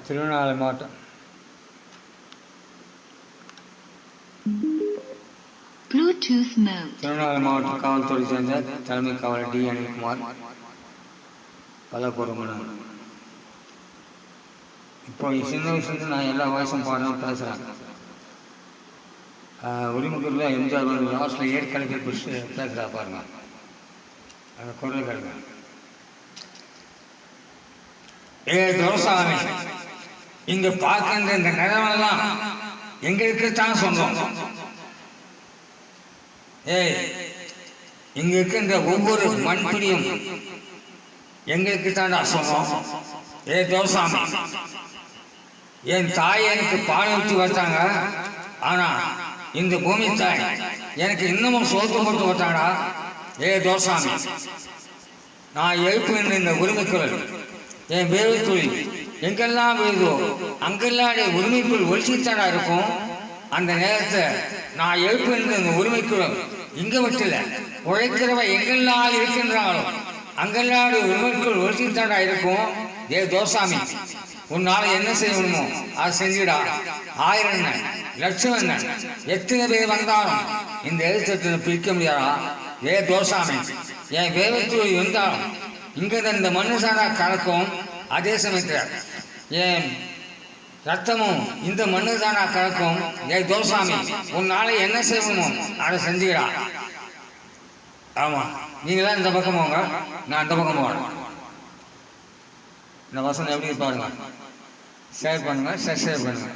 திருவண்ணாமலை மாவட்டம் திருவண்ணாமலை மாவட்ட காவல்துறை சேர்ந்த தலைமை காவலர் டி அனில்குமார் பலபுரமன். இப்போ சின்ன வயசுலேருந்து நான் எல்லா வயசும் பாடணும் பேசுகிறேன். உரிமைக்குள்ள எம்ஜிஆர் வந்து லாஸ்ட்டில் ஏற்கனவே பிடிச்சி பேசுகிறா பாருங்க, அந்த குரல் கேளுங்க. துரசாமி, இங்க பார்க்கின்ற இந்த நிலமெல்லாம் எங்களுக்குத்தான் சொந்தம். இங்க இருக்கின்ற ஒவ்வொரு மண்பிடியும் எங்களுக்கு தாண்டா சொந்தம். துரசாமி, என் தாய் எனக்கு பால் ஊற்றி வச்சாங்க, ஆனா இந்த பூமி தாய் எனக்கு இன்னமும் சோத்து போட்டு வச்சாடா. துரசாமி, நான் எழுப்புகின்ற இந்த உரிமைக்குள் என் வேறுத்தொழில் எங்கெல்லாம் வேறுதோ அங்கெல்லாம் உரிமைக்குள் ஒழிச்சுத்தாடா இருக்கும். அந்த நேரத்தை நான் எழுப்புகின்ற இந்த உரிமைக்குள் இங்க விட்டுல உழைக்கிறவ எங்கெல்லாம் இருக்கின்றாங்களோ அங்கெல்லாம் உரிமைக்குள் ஒழிச்சுத்தாடா இருக்கும். துரசாமி, உன்னால என்ன செய்யணுமோ அதை செஞ்சுடா. 1000 என்ன, லட்சம் என்ன, எத்தனை பேர் வந்தாலும் இந்த எழுத்தத்தை பிரிக்க முடியாதா. துரசாமி, என் வேறுத்தொழில் வந்தாலும் இங்க இந்த மண்ணு சாரா கலக்கும். அதே சமயத்தில் என் ரத்தமும் இந்த மண்ணு தானா கலக்கும். துரசாமி, உன்னால என்ன செய்யணுமோ அதை செஞ்சுக்கிறா. ஆமா, நீங்களாம் இந்த பக்கம் போங்க, நான் அந்த பக்கம் போகிறேன். இந்த வசனம் எப்படி பாருங்க, ஷேர் பண்ணுங்க, சப்ஸ்கிரைப் பண்ணுங்க.